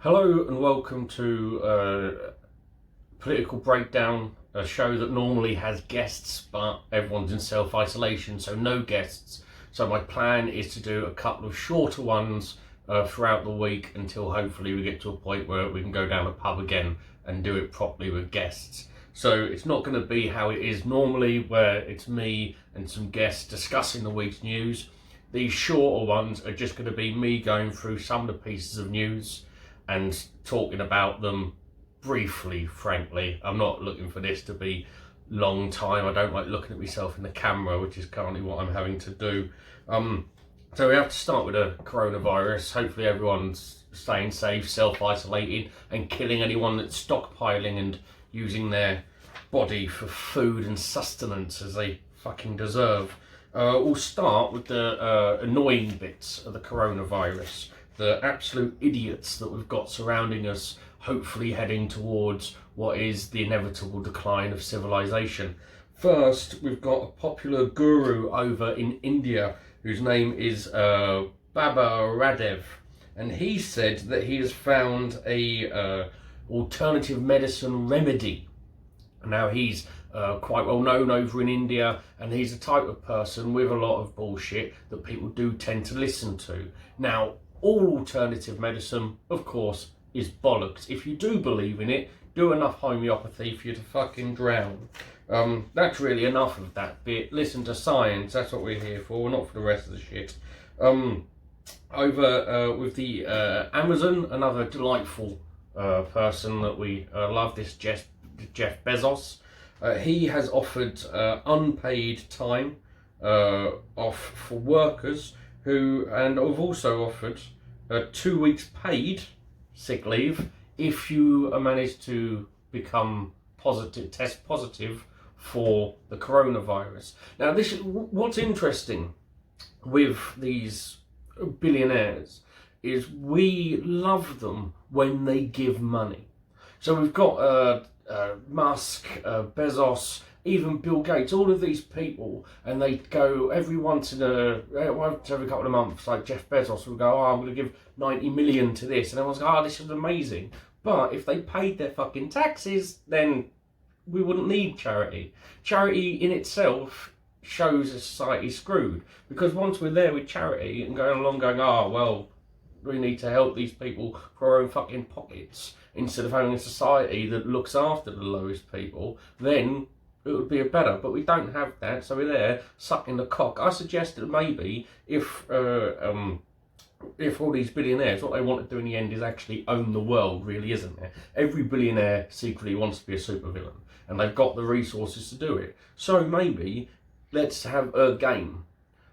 Hello and welcome to Political Breakdown, a show that normally has guests, but everyone's in self-isolation, so no guests. So my plan is to do a couple of shorter ones throughout the week until hopefully we get to a point where we can go down a pub again and do it properly with guests. So it's not going to be how it is normally, where it's me and some guests discussing the week's news. These shorter ones are just going to be me going through some of the pieces of news and talking about them briefly, frankly. I'm not looking for this to be long time. I don't like looking at myself in the camera, which is currently what I'm having to do. So we have to start with the coronavirus. Hopefully everyone's staying safe, self-isolating, and killing anyone that's stockpiling and using their body for food and sustenance as they fucking deserve. We'll start with the annoying bits of the coronavirus. The absolute idiots that we've got surrounding us, hopefully heading towards what is the inevitable decline of civilization. First, we've got a popular guru over in India whose name is Baba Radev, and he said that he has found a alternative medicine remedy. Now he's quite well known over in India, and he's the type of person with a lot of bullshit that people do tend to listen to. Now, all alternative medicine, of course, is bollocks. If you do believe in it, do enough homeopathy for you to fucking drown. That's really enough of that bit. Listen to science, that's what we're here for, not for the rest of the shit. Over with the Amazon, another delightful person that we love, this Jeff Bezos. He has offered unpaid time off for workers and have also offered 2 weeks paid sick leave if you manage to become test positive for the coronavirus. Now, what's interesting with these billionaires is we love them when they give money. So we've got Musk, Bezos, even Bill Gates, all of these people, and they go every couple of months, like Jeff Bezos will go, I'm going to give 90 million to this, and everyone's like, this is amazing. But if they paid their fucking taxes, then we wouldn't need charity. Charity in itself shows a society screwed, because once we're there with charity and going along going, well, we need to help these people for our own fucking pockets, instead of having a society that looks after the lowest people, then it would be better. But we don't have that, so we're there sucking the cock. I suggest that maybe if all these billionaires, what they want to do in the end is actually own the world, really, isn't it? Every billionaire secretly wants to be a supervillain, and they've got the resources to do it. So maybe let's have a game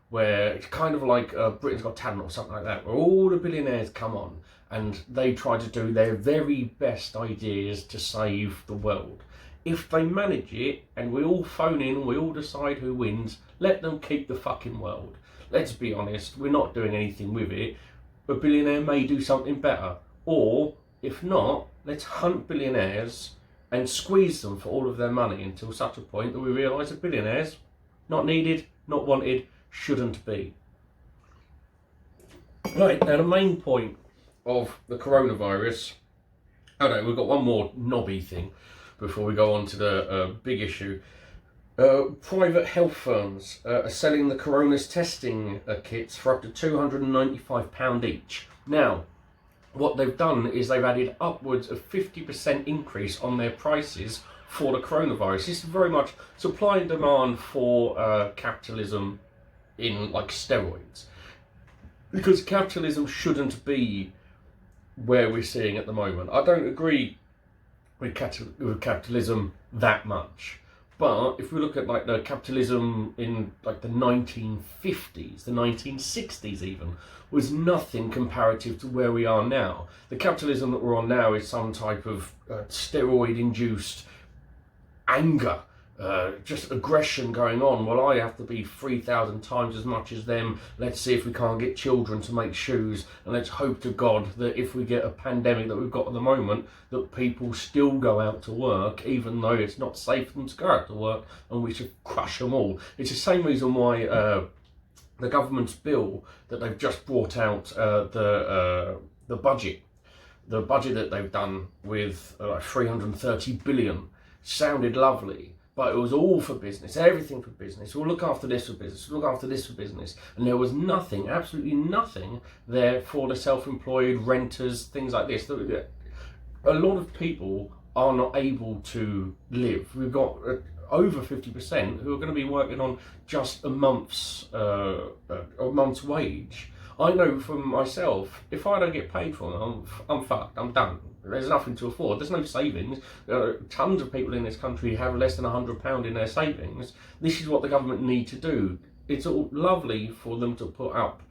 where it's kind of like Britain's Got Talent or something like that, where all the billionaires come on and they try to do their very best ideas to save the world. If they manage it and we all phone in, we all decide who wins, let them keep the fucking world. Let's be honest, we're not doing anything with it. A billionaire may do something better. Or, if not, let's hunt billionaires and squeeze them for all of their money until such a point that we realise that billionaires, not needed, not wanted, shouldn't be. Right, now the main point of the coronavirus, we've got one more knobby thing before we go on to the big issue. Private health firms are selling the corona's testing kits for up to £295 each. Now, what they've done is they've added upwards of 50% increase on their prices for the coronavirus. This is very much supply and demand for capitalism in like steroids, because capitalism shouldn't be where we're seeing at the moment. I don't agree with capitalism that much, but if we look at like the capitalism in like the 1950s, the 1960s even, was nothing comparative to where we are now. The capitalism that we're on now is some type of steroid-induced anger, just aggression going on. Well, I have to be 3,000 times as much as them. Let's see if we can't get children to make shoes, and let's hope to God that if we get a pandemic that we've got at the moment, that people still go out to work, even though it's not safe for them to go out to work, and we should crush them all. It's the same reason why the government's bill that they've just brought out, the budget, the budget that they've done with like 330 billion sounded lovely, but it was all for business, everything for business. We'll look after this for business, we'll look after this for business. And there was nothing, absolutely nothing there for the self-employed, renters, things like this. A lot of people are not able to live. We've got over 50% who are going to be working on just a month's wage. I know from myself, if I don't get paid for them, I'm fucked, I'm done. There's nothing to afford, there's no savings. Tons of people in this country have less than £100 in their savings. This is what the government need to do. It's all lovely for them to put up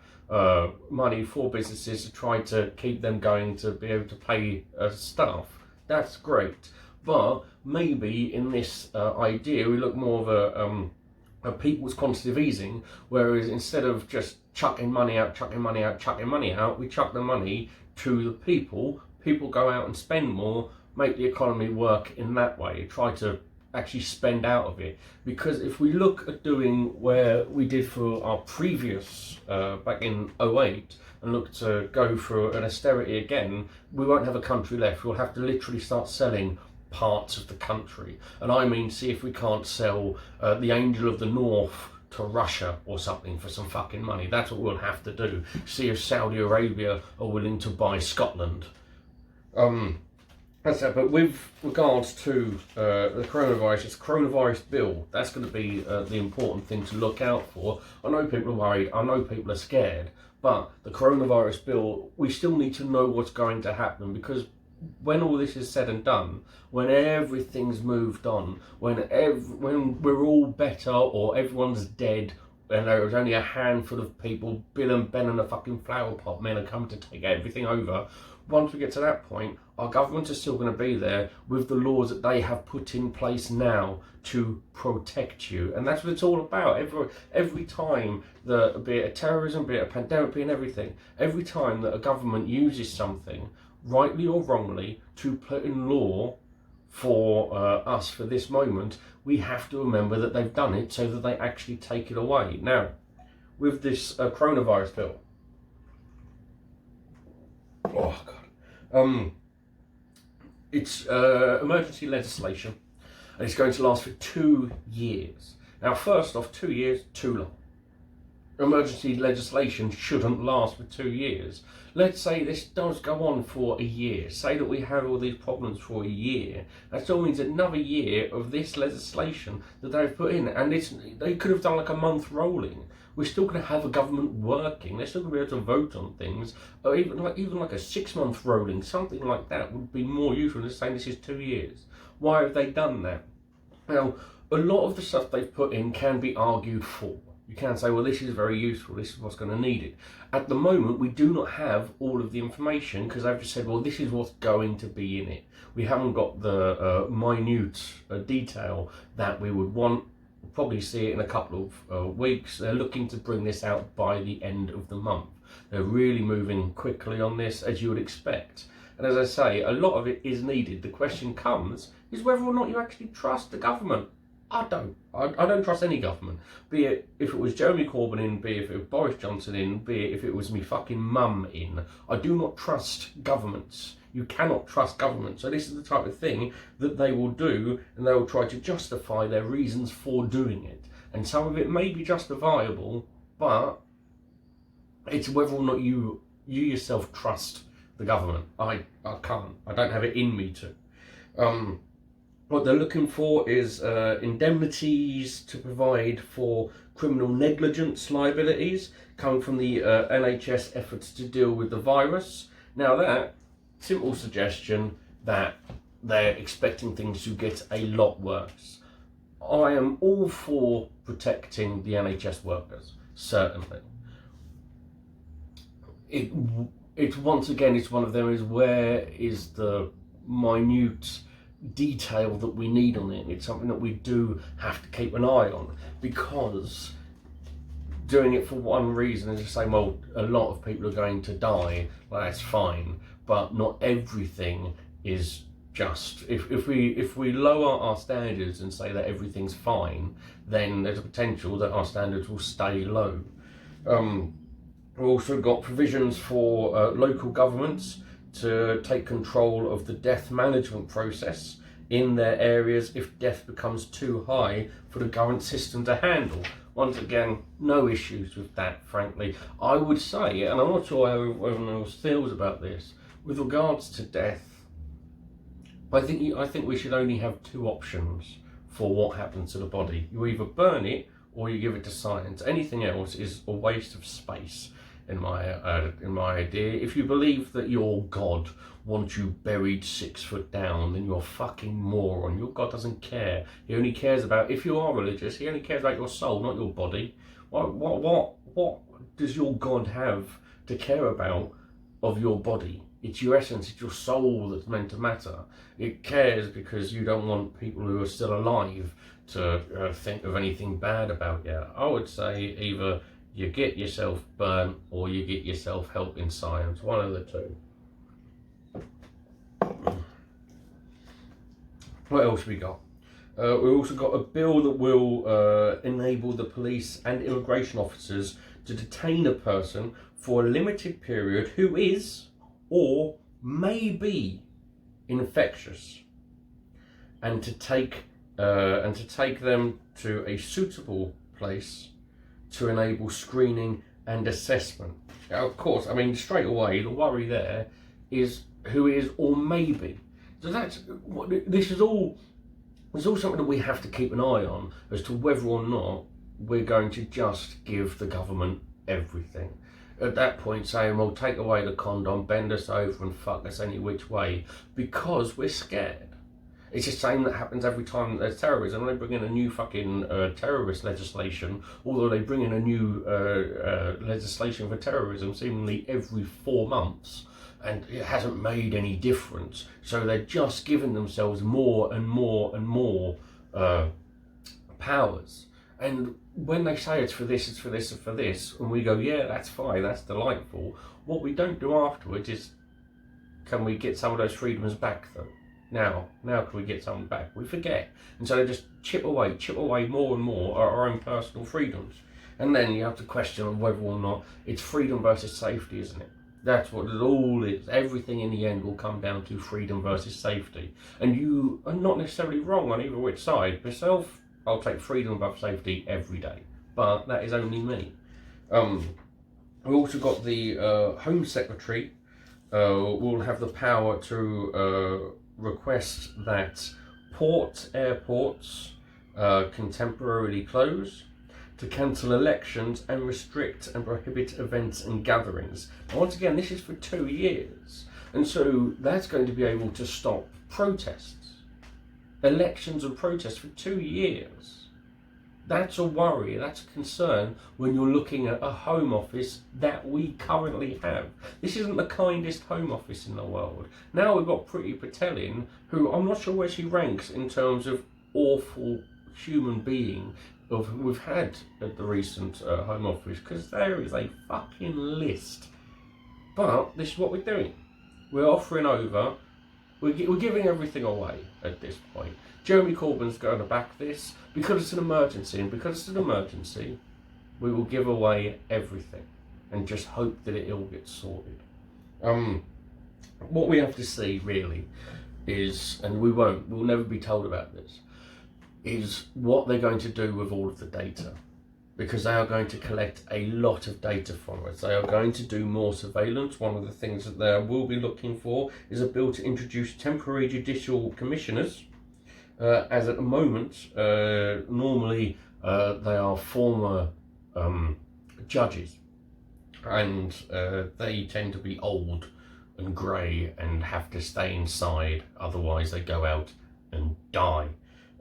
money for businesses to try to keep them going, to be able to pay staff. That's great. But maybe in this idea, we look more of a people's quantitative easing, whereas instead of just chucking money out, we chuck the money to the people. People go out and spend more, make the economy work in that way, try to actually spend out of it. Because if we look at doing where we did for our previous, back in 08, and look to go for an austerity again, we won't have a country left. We'll have to literally start selling parts of the country. And I mean, see if we can't sell the Angel of the North to Russia or something for some fucking money. That's what we'll have to do. See if Saudi Arabia are willing to buy Scotland. That's that. But with regards to the coronavirus, it's coronavirus bill. That's going to be the important thing to look out for. I know people are worried. I know people are scared. But the coronavirus bill, we still need to know what's going to happen, because when all this is said and done, when everything's moved on, when we're all better or everyone's dead and there's only a handful of people, Bill and Ben and the fucking flower pot men are coming to take everything over. Once we get to that point, our government is still going to be there with the laws that they have put in place now to protect you. And that's what it's all about. Every time that, be it a terrorism, be it a pandemic, be it everything, every time that a government uses something, rightly or wrongly, to put in law for us for this moment, we have to remember that they've done it so that they actually take it away. Now, with this coronavirus bill, oh God, it's emergency legislation, and it's going to last for 2 years. Now, first off, 2 years, too long. Emergency legislation shouldn't last for 2 years. Let's say this does go on for a year. Say that we have all these problems for a year. That still means another year of this legislation that they've put in. And they could have done like a month rolling. We're still going to have a government working. They're still going to be able to vote on things. Or even like a 6 month rolling, something like that would be more useful than saying this is 2 years. Why have they done that? Now, a lot of the stuff they've put in can be argued for. You can say, well, this is very useful, this is what's going to need it. At the moment, we do not have all of the information, because I've just said, well, this is what's going to be in it. We haven't got the minute detail that we would want. We'll probably see it in a couple of weeks. They're looking to bring this out by the end of the month. They're really moving quickly on this, as you would expect. And as I say, a lot of it is needed. The question comes is whether or not you actually trust the government. I don't. I don't trust any government. Be it if it was Jeremy Corbyn in, be it if it was Boris Johnson in, be it if it was me fucking mum in. I do not trust governments. You cannot trust government. So this is the type of thing that they will do, and they will try to justify their reasons for doing it. And some of it may be justifiable, but it's whether or not you yourself trust the government. I can't. I don't have it in me to. What they're looking for is indemnities to provide for criminal negligence liabilities coming from the NHS efforts to deal with the virus. Now that, simple suggestion that they're expecting things to get a lot worse. I am all for protecting the NHS workers, certainly. It's once again, it's one of them is where is the minute detail that we need on it. It's something that we do have to keep an eye on, because doing it for one reason is just saying, well, a lot of people are going to die, well, that's fine, but not everything is just, if we lower our standards and say that everything's fine, then there's a potential that our standards will stay low. We've also got provisions for local governments to take control of the death management process in their areas if death becomes too high for the current system to handle. Once again, no issues with that, frankly. I would say, and I'm not sure how everyone else feels about this, with regards to death, I think we should only have two options for what happens to the body. You either burn it or you give it to science. Anything else is a waste of space, in my idea. If you believe that your God wants you buried 6 foot down, then you're a fucking moron. Your God doesn't care. He only cares about, if you are religious, he only cares about your soul, not your body. What does your God have to care about of your body? It's your essence, it's your soul that's meant to matter. It cares because you don't want people who are still alive to think of anything bad about you. I would say either you get yourself burnt or you get yourself help in science, one of the two. What else we got? We've also got a bill that will enable the police and immigration officers to detain a person for a limited period who is or may be infectious, and to take them to a suitable place to enable screening and assessment. Now, of course, I mean, straight away, the worry there is who is or may be. So this is all something that we have to keep an eye on as to whether or not we're going to just give the government everything. At that point saying, well, take away the condom, bend us over and fuck us any which way, because we're scared. It's the same that happens every time there's terrorism. They bring in a new fucking terrorist legislation, although they bring in a new legislation for terrorism seemingly every 4 months, and it hasn't made any difference. So they're just giving themselves more and more and more powers. And when they say it's for this, it's for this, it's for this, and we go, yeah, that's fine, that's delightful, what we don't do afterwards is, can we get some of those freedoms back though? Now can we get some back? We forget. And so they just chip away more and more at our own personal freedoms. And then you have to question whether or not it's freedom versus safety, isn't it? That's what it all is. Everything in the end will come down to freedom versus safety. And you are not necessarily wrong on either which side. Myself, I'll take freedom above safety every day. But that is only me. We've also got the Home Secretary will have the power to request that airports can temporarily close, to cancel elections and restrict and prohibit events and gatherings. Now, once again, this is for 2 years. And so that's going to be able to stop protests, elections and protests for 2 years. That's a worry, that's a concern when you're looking at a Home Office that we currently have. This isn't the kindest Home Office in the world. Now we've got Priti Patel in, who I'm not sure where she ranks in terms of awful human being of who we've had at the recent Home Office, because there is a fucking list. But this is what we're doing. We're offering over, we're giving everything away at this point. Jeremy Corbyn's going to back this because it's an emergency, and because it's an emergency, we will give away everything and just hope that it all gets sorted. What we have to see really is, and we'll never be told about this, is what they're going to do with all of the data, because they are going to collect a lot of data from us. They are going to do more surveillance. One of the things that they will be looking for is a bill to introduce temporary judicial commissioners. As at the moment, normally they are former judges, and they tend to be old and grey and have to stay inside, otherwise they go out and die.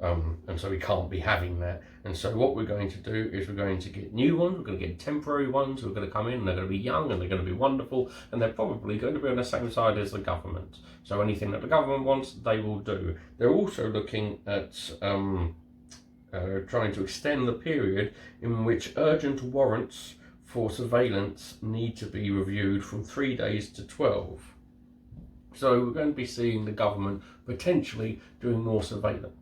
And so we can't be having that. And so what we're going to do is we're going to get new ones, we're going to get temporary ones who are going to come in, and they're going to be young and they're going to be wonderful, and they're probably going to be on the same side as the government. So anything that the government wants, they will do. They're also looking at trying to extend the period in which urgent warrants for surveillance need to be reviewed from 3 days to 12. So we're going to be seeing the government potentially doing more surveillance.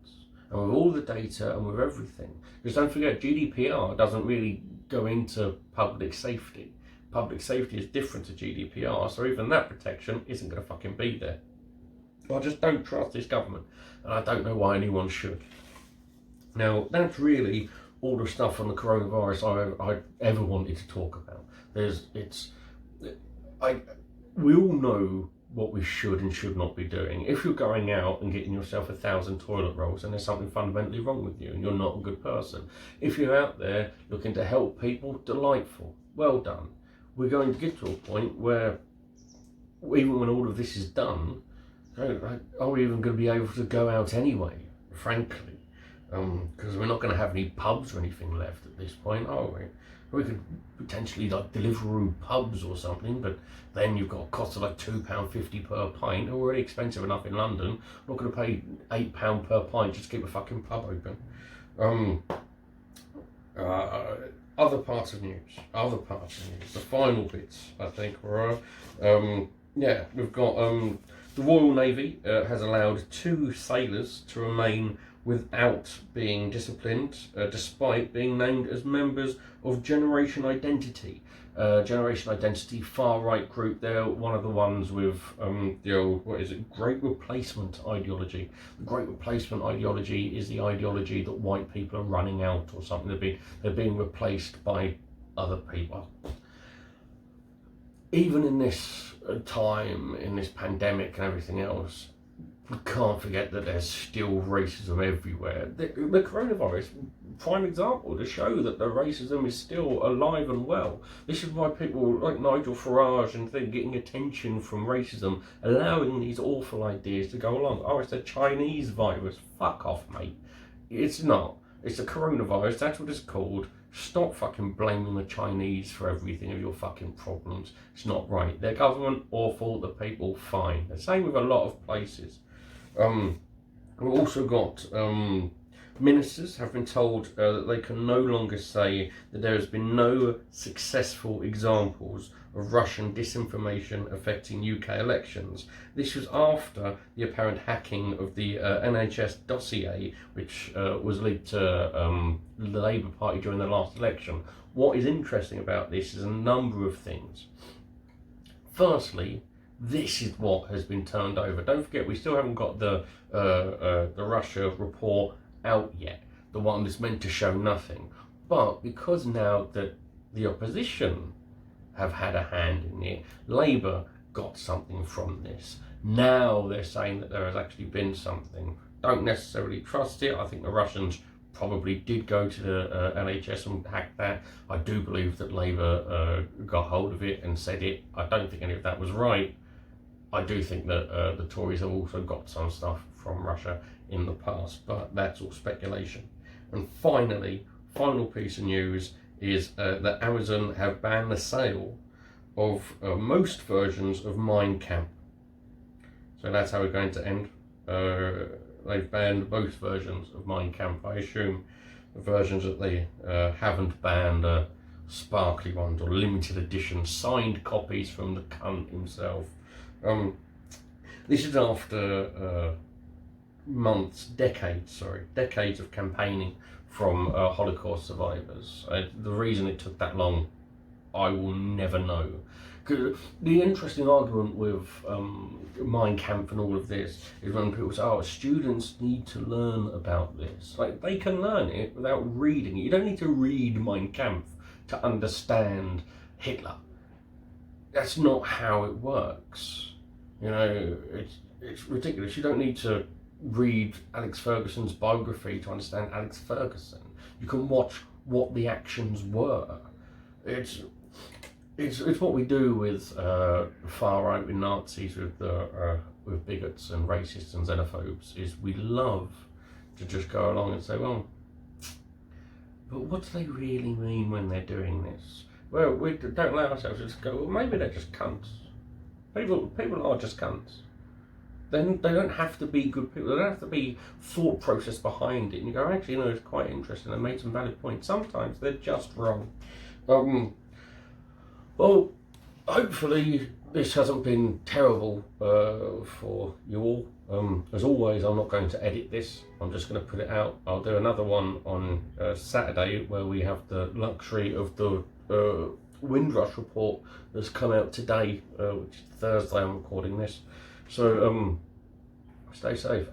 And with all the data and with everything, because don't forget, GDPR doesn't really go into public safety. public safety is different to GDPR, so even that protection isn't going to fucking be there. I just don't trust this government, and I don't know why anyone should. Now, that's really all the stuff on the coronavirus I ever wanted to talk about. We all know what we should and should not be doing. If you're going out and getting yourself 1,000 toilet rolls, then there's something fundamentally wrong with you and you're not a good person. If you're out there looking to help people, delightful, well done. We're going to get to a point where, even when all of this is done, are we even going to be able to go out anyway, frankly? Because we're not going to have any pubs or anything left at this point, are we? We could potentially like Deliveroo pubs or something, but then you've got costs of like £2.50 per pint. Already expensive enough in London. I'm not going to pay £8 per pint just to keep a fucking pub open. Other parts of news. The final bits, I think, were we've got the Royal Navy has allowed 2 sailors to remain without being disciplined, despite being named as members of Generation Identity. Generation Identity, far-right group. They're one of the ones with the old, Great Replacement ideology. The Great Replacement ideology is the ideology that white people are running out or something. They're being replaced by other people. Even in this time, in this pandemic and everything else, we can't forget that there's still racism everywhere. The coronavirus, prime example to show that the racism is still alive and well. This is why people like Nigel Farage and things getting attention from racism, allowing these awful ideas to go along. Oh, it's a Chinese virus. Fuck off, mate. It's not. It's a coronavirus. That's what it's called. Stop fucking blaming the Chinese for everything of your fucking problems. It's not right. Their government, awful. The people, fine. The same with a lot of places. We've also got ministers have been told that they can no longer say that there has been no successful examples of Russian disinformation affecting UK elections. This was after the apparent hacking of the NHS dossier, which was leaked to the Labour Party during the last election. What is interesting about this is a number of things. Firstly, this is what has been turned over. Don't forget, we still haven't got the Russia report out yet, the one that's meant to show nothing. But because now that the opposition have had a hand in it, Labour got something from this. Now they're saying that there has actually been something. Don't necessarily trust it. I think the Russians probably did go to the NHS and hack that. I do believe that Labour got hold of it and said it. I don't think any of that was right. I do think that the Tories have also got some stuff from Russia in the past, but that's all speculation. And finally, final piece of news is that Amazon have banned the sale of most versions of Mein Kampf. So that's how we're going to end. They've banned both versions of Mein Kampf. I assume the versions that they haven't banned are sparkly ones or limited edition signed copies from the cunt himself. This is after decades of campaigning from Holocaust survivors. The reason it took that long, I will never know. Because the interesting argument with Mein Kampf and all of this is when people say, oh, students need to learn about this. Like, they can learn it without reading it. You don't need to read Mein Kampf to understand Hitler. That's not how it works. You know, it's ridiculous. You don't need to read Alex Ferguson's biography to understand Alex Ferguson. You can watch what the actions were. It's what we do with far right with Nazis, with bigots and racists and xenophobes. Is we love to just go along and say, well, but what do they really mean when they're doing this? Well, we don't allow ourselves to just go, well, maybe they're just cunts. People are just cunts. Then they don't have to be good people. They don't have to be thought process behind it. And you go, actually, you know, it's quite interesting. They made some valid points. Sometimes they're just wrong. Well, hopefully this hasn't been terrible for you all. As always, I'm not going to edit this. I'm just going to put it out. I'll do another one on Saturday where we have the luxury of the Windrush report that's come out today, which is Thursday I'm recording this. So stay safe.